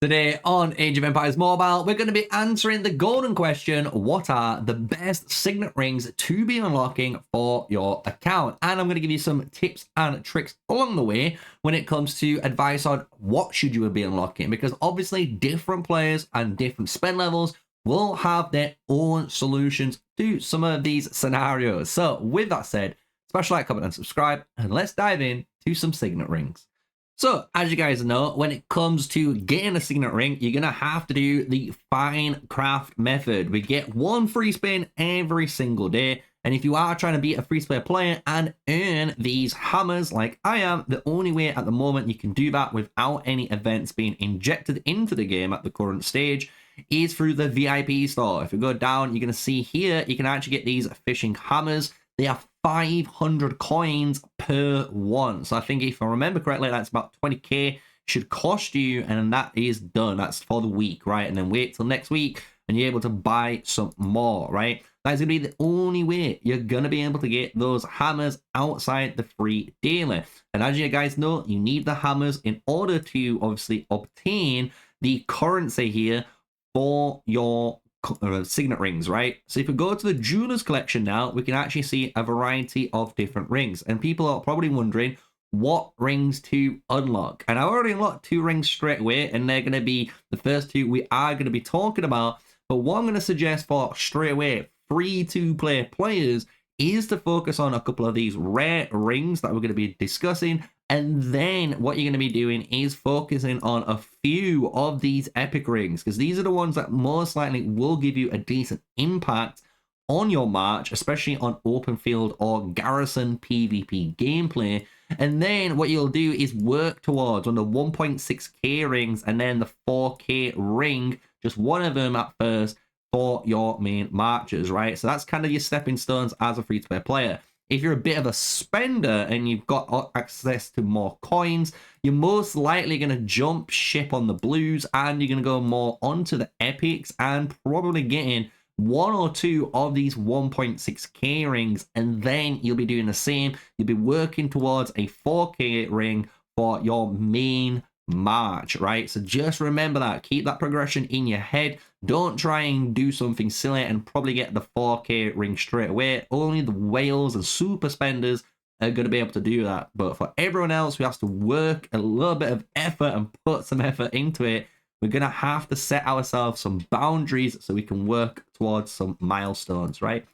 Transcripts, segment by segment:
Today on Age of Empires Mobile, we're going to be answering the golden question: what are the best signet rings to be unlocking for your account? And I'm going to give you some tips and tricks along the way when it comes to advice on what should you be unlocking, because obviously different players and different spend levels will have their own solutions to some of these scenarios. So with that said, smash like, comment, and subscribe, and let's dive in to some signet rings. So, as you guys know, when it comes to getting a signet ring, you're going to have to do the fine craft method. We get one free spin every single day. And if you are trying to be a free-to-play player and earn these hammers like I am, the only way at the moment you can do that without any events being injected into the game at the current stage is through the VIP store. If you go down, you're going to see here, you can actually get these fishing hammers. They are 500 coins per one. So I think if I remember correctly, that's about 20k should cost you, and that is done. That's for the week, right? And then wait till next week and you're able to buy some more, right? That's going to be the only way you're going to be able to get those hammers outside the free daily. And as you guys know, you need the hammers in order to obviously obtain the currency here for your signet rings, right? So if we go to the jeweler's collection now, we can actually see a variety of different rings, and people are probably wondering what rings to unlock. And I already unlocked 2 rings straight away, and they're going to be the first 2 we are going to be talking about. But what I'm going to suggest for straight away free-to-play players is to focus on a couple of these rare rings that we're going to be discussing. And then what you're going to be doing is focusing on a few of these epic rings, because these are the ones that most likely will give you a decent impact on your march, especially on open field or garrison PvP gameplay. And then what you'll do is work towards on the 1.6k rings and then the 4k ring, just one of them at first, for your main marches, right? So that's kind of your stepping stones as a free-to-play player. If you're a bit of a spender and you've got access to more coins, you're most likely going to jump ship on the blues and you're going to go more onto the epics and probably getting 1 or 2 of these 1.6k rings, and then you'll be doing the same. You'll be working towards a 4k ring for your main march, right? So just remember that. Keep that progression in your head. Don't try and do something silly and probably get the 4k ring straight away. Only the whales and super spenders are going to be able to do that. But for everyone else who has to work a little bit of effort and put some effort into it, we're going to have to set ourselves some boundaries so we can work towards some milestones, right?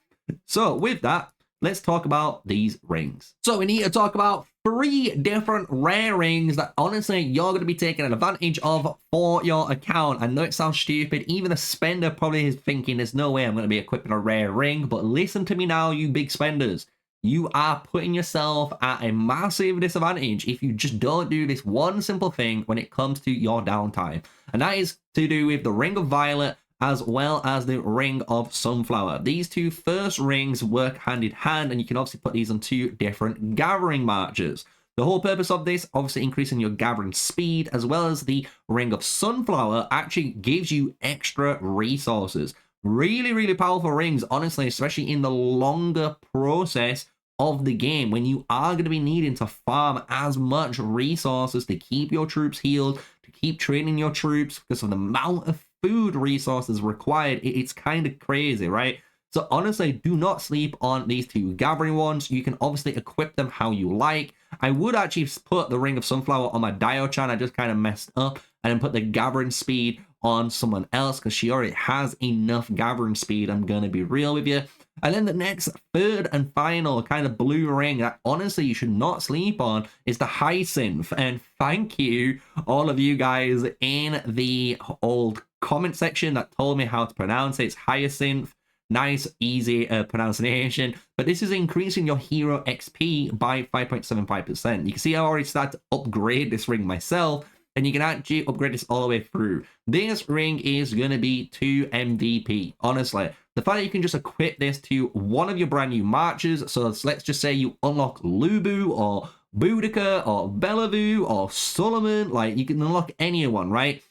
So with that, let's talk about these rings. So we need to talk about 3 different rare rings that honestly you're going to be taking advantage of for your account. I know it sounds stupid. Even a spender probably is thinking there's no way I'm going to be equipping a rare ring. But listen to me now, you big spenders. You are putting yourself at a massive disadvantage if you just don't do this one simple thing when it comes to your downtime. And that is to do with the Ring of Violet as well as the Ring of Sunflower. These 2 first rings work hand in hand, and you can obviously put these on 2 different gathering marches. The whole purpose of this, obviously increasing your gathering speed, as well as the Ring of Sunflower actually gives you extra resources. Really, really powerful rings, honestly, especially in the longer process of the game when you are going to be needing to farm as much resources to keep your troops healed, to keep training your troops because of the amount of food resources required. It's kind of crazy, right? So honestly, do not sleep on these 2 gathering ones. You can obviously equip them how you like. I would actually put the Ring of Sunflower on my Dio-chan. I just kind of messed up, and then put the gathering speed on someone else because she already has enough gathering speed. I'm going to be real with you. And then the next, 3rd and final kind of blue ring that honestly you should not sleep on is the Hyacinth. And thank you all of you guys in the old comment section that told me how to pronounce it. It's Hyacinth. Nice, easy pronunciation. But this is increasing your hero XP by 5.75%. You can see I already started to upgrade this ring myself, and you can actually upgrade this all the way through. This ring is going to be 2 MVP. Honestly, the fact that you can just equip this to one of your brand new marches. So let's just say you unlock Lubu or Boudica or Bellevue or Solomon. Like, you can unlock anyone, right?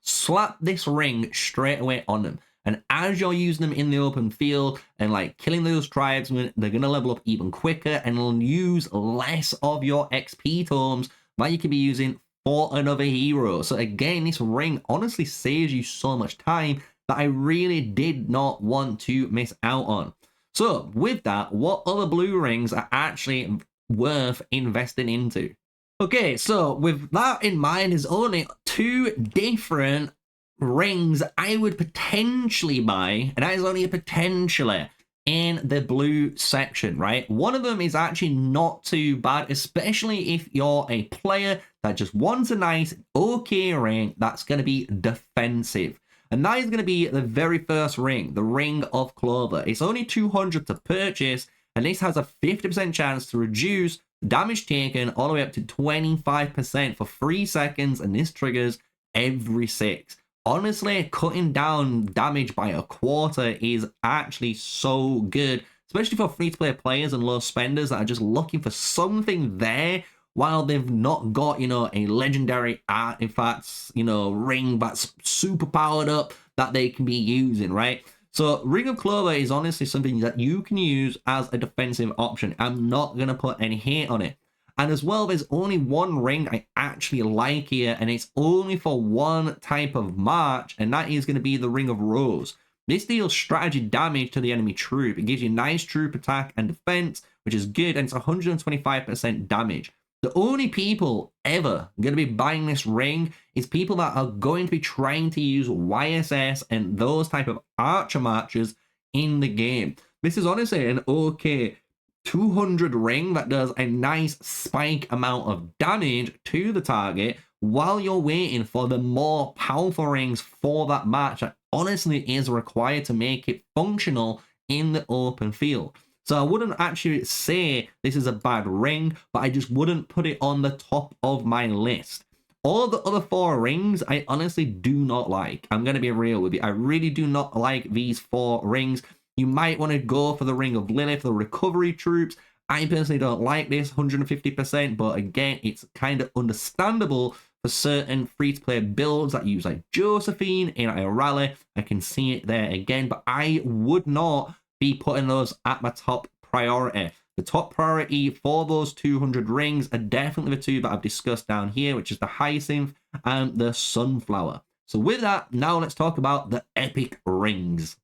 Slap this ring straight away on them. And as you're using them in the open field and like killing those tribesmen, they're going to level up even quicker and will use less of your XP tomes that you can be using for another hero. So again, this ring honestly saves you so much time that I really did not want to miss out on. So with that, what other blue rings are actually worth investing into? Okay, so with that in mind, there's only two different rings I would potentially buy, and that is only a potentially, in the blue section, right? One of them is actually not too bad, especially if you're a player that just wants a nice, okay ring that's going to be defensive. And that is going to be the very first ring, the Ring of Clover. It's only 200 to purchase, and this has a 50% chance to reduce damage taken all the way up to 25% for 3 seconds, and this triggers every 6. Honestly, cutting down damage by a quarter is actually so good, especially for free-to-play players and low spenders that are just looking for something there while they've not got, you know, a legendary artifacts, you know, ring that's super powered up that they can be using, right? So Ring of Clover is honestly something that you can use as a defensive option. I'm not going to put any hate on it. And as well, there's only one ring I actually like here, and it's only for one type of march, and that is going to be the Ring of Rose. This deals strategy damage to the enemy troop. It gives you nice troop attack and defense, which is good, and it's 125% damage. The only people ever going to be buying this ring is people that are going to be trying to use YSS and those type of archer marchers in the game. This is honestly an okay 200 ring that does a nice spike amount of damage to the target while you're waiting for the more powerful rings for that match that honestly is required to make it functional in the open field. So I wouldn't actually say this is a bad ring, but I just wouldn't put it on the top of my list. All of the other 4 rings, I honestly do not like. I'm going to be real with you. I really do not like these 4 rings. You might want to go for the Ring of Lilith, the recovery troops. I personally don't like this 150%, but again, it's kind of understandable for certain free-to-play builds that use like Josephine in a rally. I can see it there again, but I would not be putting those at my top priority. The top priority for those 200 rings are definitely the 2 that I've discussed down here, which is the Hyacinth and the Sunflower. So with that, now let's talk about the epic rings.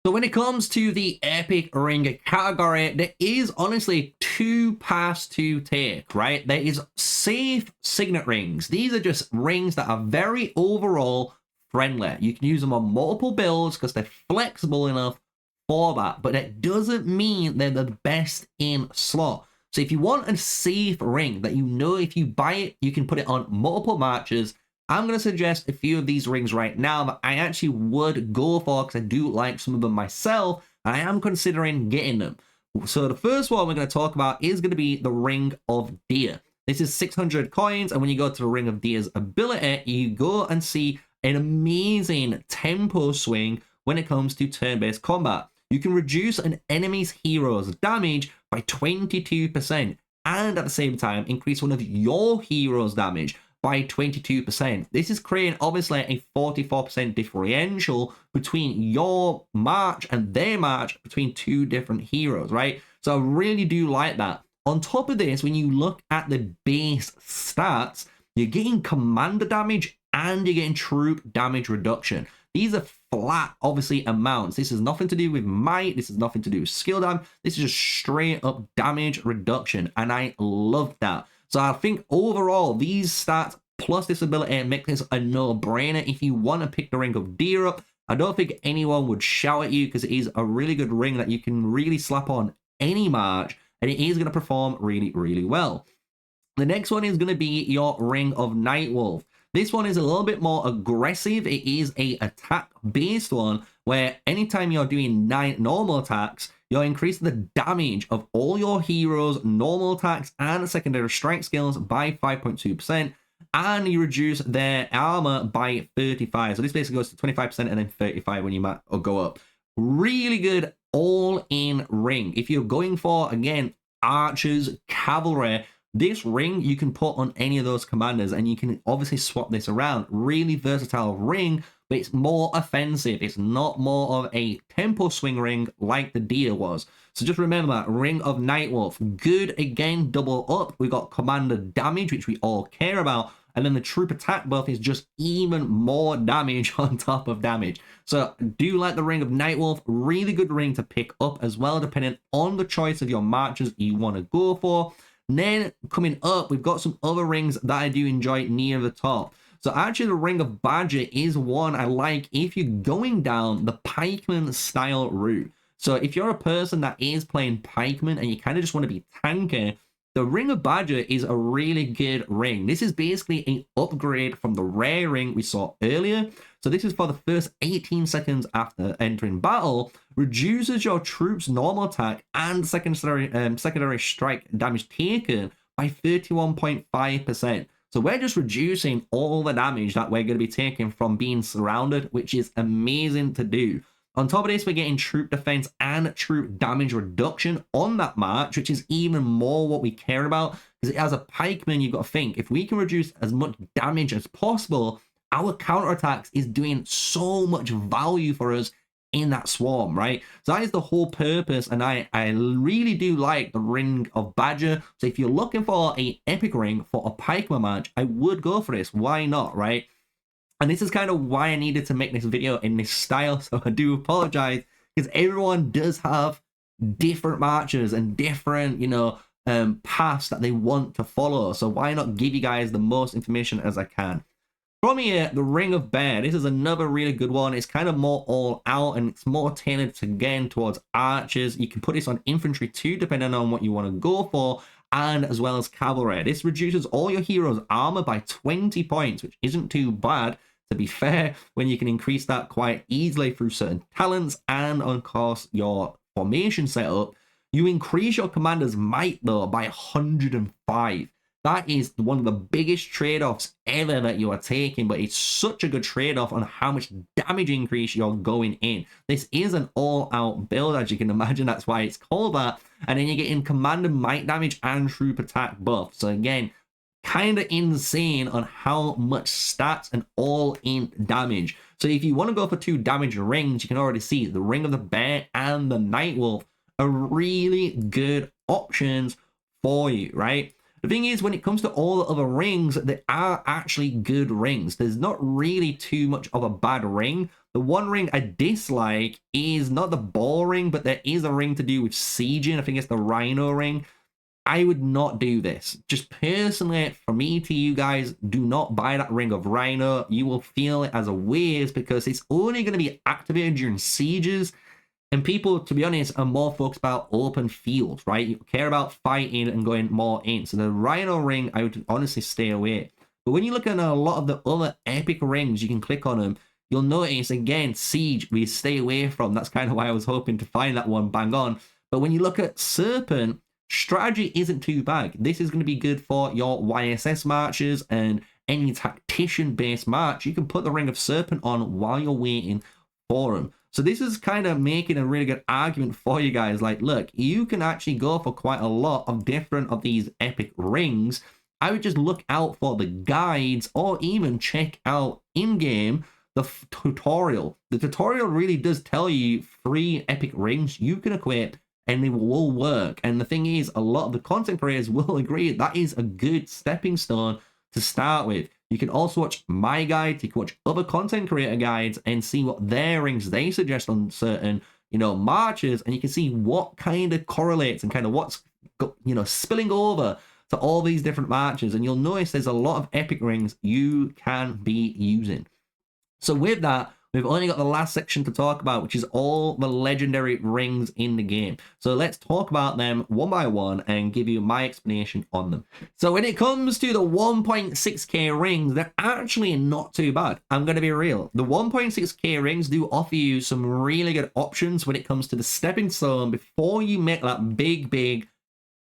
So when it comes to the epic ring category, there is honestly 2 paths to take, right? There is safe signet rings. These are just rings that are very overall friendly. You can use them on multiple builds because they're flexible enough for that, but it doesn't mean they're the best in slot. So if you want a safe ring that you know if you buy it, you can put it on multiple matches, I'm going to suggest a few of these rings right now that I actually would go for because I do like some of them myself, and I am considering getting them. So the first one we're going to talk about is going to be the Ring of Deer. This is 600 coins, and when you go to the Ring of Deer's ability, you go and see an amazing tempo swing when it comes to turn-based combat. You can reduce an enemy's hero's damage by 22%, and at the same time increase one of your hero's damage by 22%. This is creating obviously a 44% differential between your march and their march between 2 different heroes, right? So I really do like that. On top of this, when you look at the base stats, you're getting commander damage and you're getting troop damage reduction. These are flat, obviously, amounts. This has nothing to do with might. This has nothing to do with skill damage. This is just straight up damage reduction, and I love that. So I think overall, these stats plus this ability make this a no-brainer. If you want to pick the Ring of Deer up, I don't think anyone would shout at you because it is a really good ring that you can really slap on any march, and it is going to perform really, really well. The next one is going to be your Ring of Nightwolf. This one is a little bit more aggressive. It is a attack-based one where anytime you're doing 9 normal attacks, you're increasing the damage of all your heroes' normal attacks and secondary strike skills by 5.2%, and you reduce their armor by 35. So this basically goes to 25% and then 35 when you might go up. Really good all-in ring. If you're going for, again, archers, cavalry, this ring you can put on any of those commanders, and you can obviously swap this around. Really versatile ring, but it's more offensive. It's not more of a tempo swing ring like the Deer was. So just remember that. Ring of Nightwolf, good again, double up. We've got commander damage, which we all care about, And then the troop attack buff is just even more damage on top of damage. So do like the Ring of Nightwolf, really good ring to pick up as well, depending on the choice of your marches you want to go for. And then coming up, we've got some other rings that I do enjoy near the top. So actually the Ring of Badger is one I like if you're going down the pikeman style route. So if you're a person that is playing pikeman and you kind of just want to be tanky, the Ring of Badger is a really good ring. This is basically an upgrade from the rare ring we saw earlier. So this is for the first 18 seconds after entering battle, reduces your troops' normal attack and secondary strike damage taken by 31.5%. So we're just reducing all the damage that we're going to be taking from being surrounded, which is amazing to do. On top of this, we're getting troop defense and troop damage reduction on that march, which is even more what we care about. Because as a pikeman, you've got to think, if we can reduce as much damage as possible, our counterattacks is doing so much value for us in that swarm, right? So that is the whole purpose, and I really do like the Ring of Badger. So if you're looking for an epic ring for a pikeman match, I would go for this. Why not, right? And this is kind of why I needed to make this video in this style, so I do apologize, because everyone does have different marches and different, paths that they want to follow. So why not give you guys the most information as I can? From here, the Ring of Bear. This is another really good one. It's kind of more all out and it's more tailored again towards archers. You can put this on infantry too, depending on what you want to go for, and as well as cavalry. This reduces all your heroes' armor by 20 points, which isn't too bad, to be fair, when you can increase that quite easily through certain talents and, of course, your formation setup. You increase your commander's might, though, by 105. That is one of the biggest trade-offs ever that you are taking, but it's such a good trade-off on how much damage increase you're going in. This is an all-out build, as you can imagine. That's why it's called that. And then you're getting commander might damage and troop attack buff. So again, kind of insane on how much stats and all-in damage. So if you want to go for 2 damage rings, you can already see the Ring of the Bear and the Nightwolf are really good options for you, right? The thing is, when it comes to all the other rings, they are actually good rings. There's not really too much of a bad ring. The one ring I dislike is not the ball ring, but there is a ring to do with sieging. I think it's the Rhino ring. I would not do this. Just personally, for me to you guys, do not buy that Ring of Rhino. You will feel it as a waste because it's only going to be activated during sieges. And people, to be honest, are more focused about open fields, right? You care about fighting and going more in. So the Rhino ring, I would honestly stay away. But when you look at a lot of the other epic rings, you can click on them. You'll notice, again, Siege, we stay away from. That's kind of why I was hoping to find that one bang on. But when you look at Serpent, strategy isn't too bad. This is going to be good for your YSS marches and any tactician-based march. You can put the Ring of Serpent on while you're waiting for them. So this is kind of making a really good argument for you guys. Like, look, you can actually go for quite a lot of different of these epic rings. I would just look out for the guides or even check out in-game the tutorial. The tutorial really does tell you 3 epic rings you can equip and they will work. And the thing is, a lot of the content creators will agree that is a good stepping stone to start with. You can also watch my guides, you can watch other content creator guides and see what their rings they suggest on certain, marches, and you can see what kind of correlates and kind of what's, spilling over to all these different marches. And you'll notice there's a lot of epic rings you can be using. So with that, we've only got the last section to talk about, which is all the legendary rings in the game. So let's talk about them one by one and give you my explanation on them. So when it comes to the 1.6k rings, they're actually not too bad. I'm going to be real. The 1.6k rings do offer you some really good options when it comes to the stepping stone before you make that big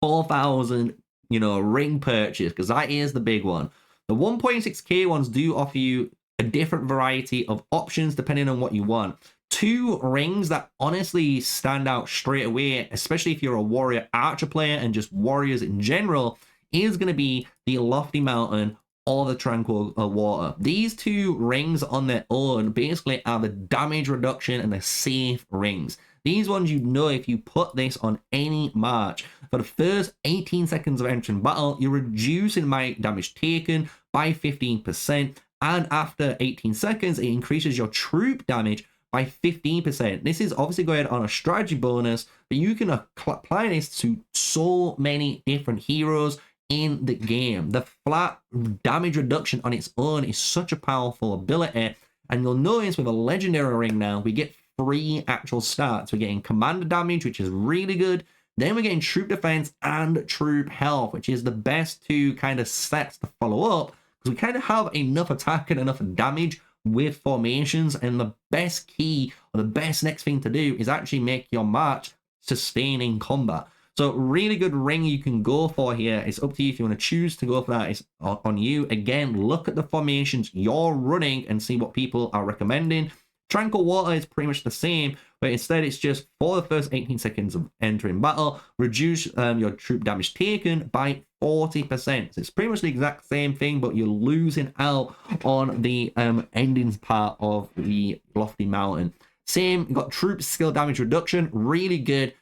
4,000, ring purchase, because that is the big one. The 1.6k ones do offer you a different variety of options depending on what you want. 2 rings that honestly stand out straight away, especially if you're a warrior archer player and just warriors in general, is going to be the Lofty Mountain or the Tranquil Water. These 2 rings on their own basically are the damage reduction and the safe rings. These ones, you know, if you put this on any march, for the first 18 seconds of entering battle, you're reducing might damage taken by 15%, and after 18 seconds, it increases your troop damage by 15%. This is obviously going on a strategy bonus, but you can apply this to so many different heroes in the game. The flat damage reduction on its own is such a powerful ability, and you'll notice with a legendary ring now, we get 3 actual stats. We're getting commander damage, which is really good. Then we're getting troop defense and troop health, which is the best 2 kind of sets to follow up, because we kind of have enough attack and enough damage with formations, and the best key or the best next thing to do is actually make your march sustain in combat. So really good ring you can go for here. It's up to you if you want to choose to go for that. It's on you. Again, look at the formations you're running and see what people are recommending. Tranquil Water is pretty much the same, but instead it's just for the first 18 seconds of entering battle, reduce your troop damage taken by 40%. So it's pretty much the exact same thing, but you're losing out on the endings part of the Lofty Mountain. Same, you've got troop skill damage reduction, really good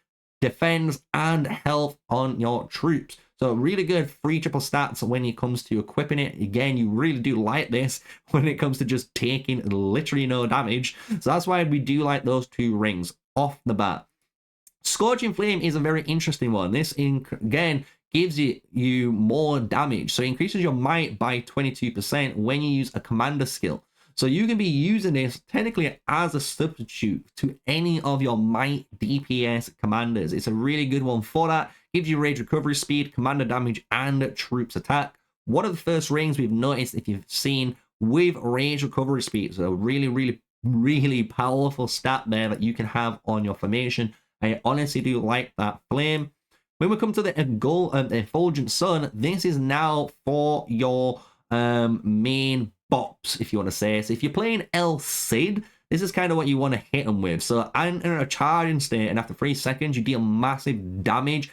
defense and health on your troops. So really good 3 triple stats when it comes to equipping it. Again, you really do like this when it comes to just taking literally no damage. So that's why we do like those 2 rings off the bat. Scorching Flame is a very interesting one. This, again, gives you more damage. So it increases your might by 22% when you use a commander skill. So you can be using this technically as a substitute to any of your might DPS commanders. It's a really good one for that. Gives you rage recovery speed, commander damage, and troops attack. One of the first rings we've noticed, if you've seen, with rage recovery speed. So really powerful stat there that you can have on your formation. I honestly do like that flame. When we come to the Effulgent Sun, this is now for your main bops, if you want to say. So if you're playing El Cid, this is kind of what you want to hit them with. So enter a charging state, and after 3 seconds, you deal massive damage.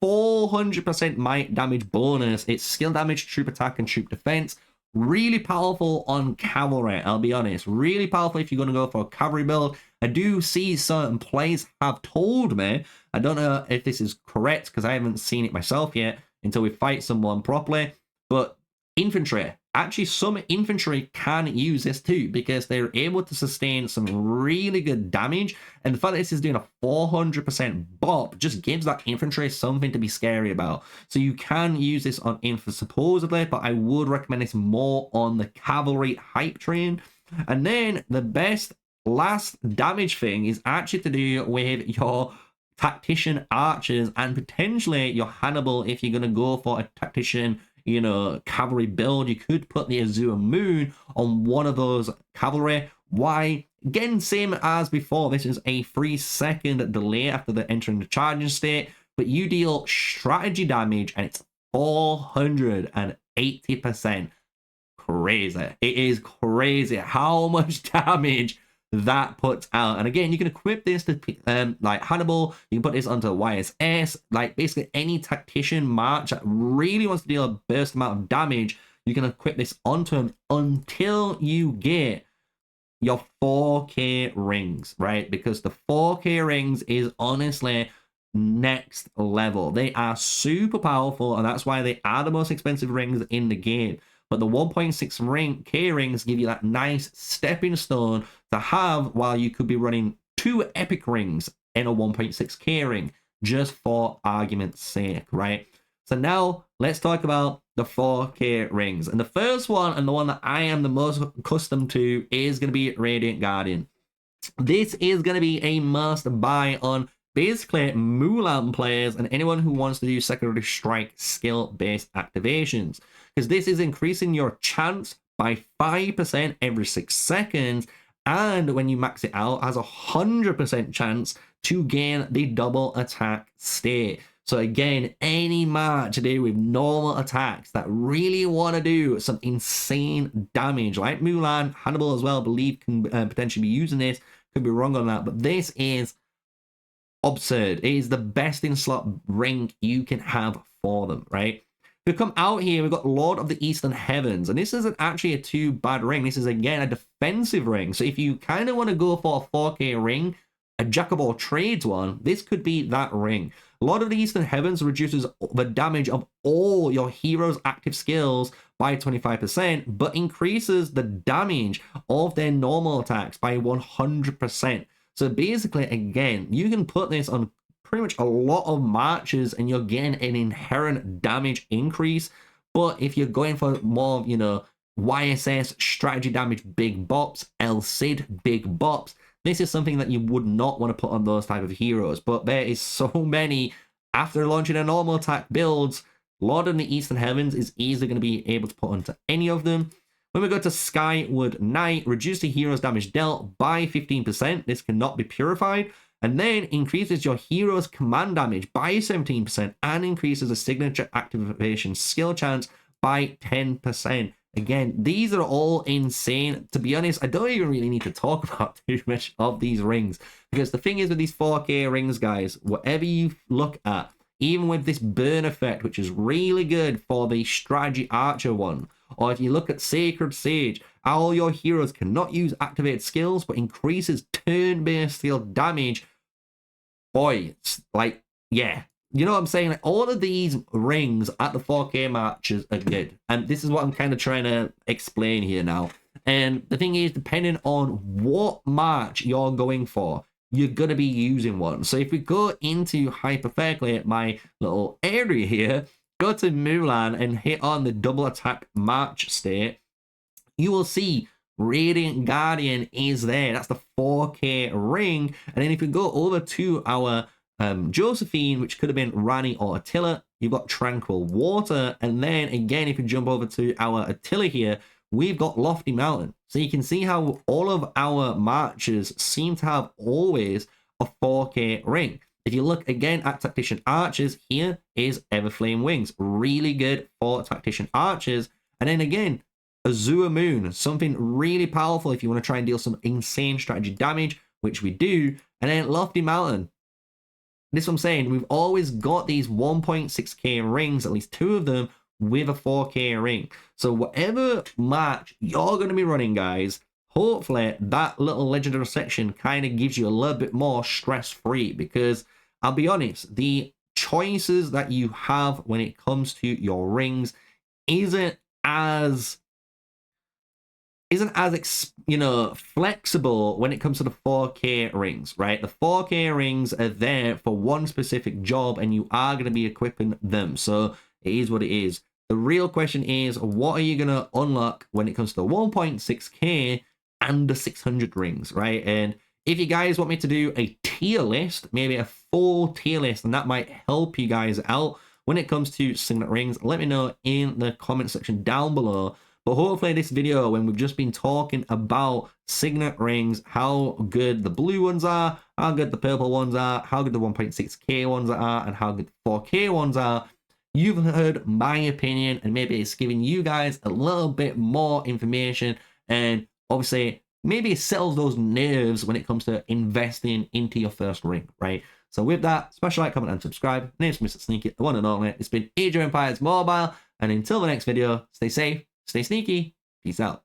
400% might damage bonus. It's skill damage, troop attack, and troop defense. Really powerful on cavalry, I'll be honest. Really powerful if you're going to go for a cavalry build. I do see certain players have told me, I don't know if this is correct because I haven't seen it myself yet until we fight someone properly, but infantry, actually some infantry can use this too because they're able to sustain some really good damage, and the fact that this is doing a 400% bop just gives that infantry something to be scary about. So you can use this on infantry supposedly, but I would recommend this more on the cavalry hype train. And then the best last damage thing is actually to do with your tactician archers and potentially your Hannibal. If you're going to go for a tactician, you know, cavalry build, you could put the Azure Moon on one of those cavalry. Why? Again, same as before, this is a 3-second delay after the entering the charging state, but you deal strategy damage and it's 480%. Crazy. It is crazy how much damage that puts out. And again, you can equip this to like Hannibal, you can put this onto YSS, like basically any tactician march that really wants to deal a burst amount of damage, you can equip this onto him until you get your 4K rings, right? Because the 4K rings is honestly next level. They are super powerful, and that's why they are the most expensive rings in the game. But the 1.6K rings give you that nice stepping stone to have while you could be running 2 epic rings in a 1.6K ring, just for argument's sake, right? So now let's talk about the 4K rings. And the first one, and the one that I am the most accustomed to, is going to be Radiant Guardian. This is going to be a must buy on basically Mulan players and anyone who wants to do secondary strike skill-based activations, because this is increasing your chance by 5% every 6 seconds, and when you max it out, has a 100% chance to gain the double attack state. So again, any march to do with normal attacks that really want to do some insane damage, like Mulan, Hannibal as well, I believe can potentially be using this, could be wrong on that, but this is absurd. It is the best in slot ring you can have for them, right? We come out here, we've got Lord of the Eastern Heavens, and this isn't actually a too bad ring. This is again a defensive ring. So if you kind of want to go for a 4K ring, a Jack of all trades one, this could be that ring. Lord of the Eastern Heavens reduces the damage of all your heroes' active skills by 25%, but increases the damage of their normal attacks by 100%. So basically, again, you can put this on pretty much a lot of matches and you're getting an inherent damage increase. But if you're going for more, you know, YSS, strategy damage, big bops, El Cid, big bops, this is something that you would not want to put on those type of heroes. But there is so many, after launching a normal attack builds, Lord of the Eastern Heavens is easily going to be able to put onto any of them. When we go to Skyward Knight, reduce the hero's damage dealt by 15%. This cannot be purified. And then increases your hero's command damage by 17% and increases the signature activation skill chance by 10%. Again, these are all insane. To be honest, I don't even really need to talk about too much of these rings, because the thing is with these 4K rings, guys, whatever you look at, even with this burn effect, which is really good for the strategy archer one, or if you look at Sacred Sage, all your heroes cannot use activated skills, but increases turn-based field damage. Boy, it's like, yeah. You know what I'm saying? Like, all of these rings at the 4K matches are good. And this is what I'm kind of trying to explain here now. And the thing is, depending on what match you're going for, you're going to be using one. So if we go into, hypothetically, my little area here, go to Mulan and hit on the double attack match state, you will see Radiant Guardian is there. That's the 4K ring. And then if we go over to our Josephine, which could have been Rani or Attila, you've got Tranquil Water. And then again, if you jump over to our Attila here, we've got Lofty Mountain. So you can see how all of our matches seem to have always a 4K ring. If you look again at Tactician Archers, here is Everflame Wings. Really good for Tactician Archers. And then again, Azure Moon, something really powerful if you want to try and deal some insane strategy damage, which we do. And then Lofty Mountain. This is what I'm saying. We've always got these 1.6K rings, at least 2 of them, with a 4K ring. So whatever match you're going to be running, guys, hopefully that little legendary section kind of gives you a little bit more stress-free, because I'll be honest, the choices that you have when it comes to your rings isn't as flexible when it comes to the 4K rings, right? The 4K rings are there for one specific job and you are going to be equipping them. So it is what it is. The real question is, what are you going to unlock when it comes to the 1.6K and the 600 rings, right? And if you guys want me to do a tier list, maybe a full tier list, and that might help you guys out when it comes to Signet Rings, let me know in the comment section down below. But hopefully this video, when we've just been talking about Signet Rings, how good the blue ones are, how good the purple ones are, how good the 1.6K ones are, and how good the 4K ones are, you've heard my opinion, and maybe it's giving you guys a little bit more information, and obviously maybe it settles those nerves when it comes to investing into your first ring, right? So with that, smash a like, comment, and subscribe. My name's MrSneakyy, the one and only. It's been Age of Empires Mobile, and until the next video, stay safe, stay sneaky, peace out.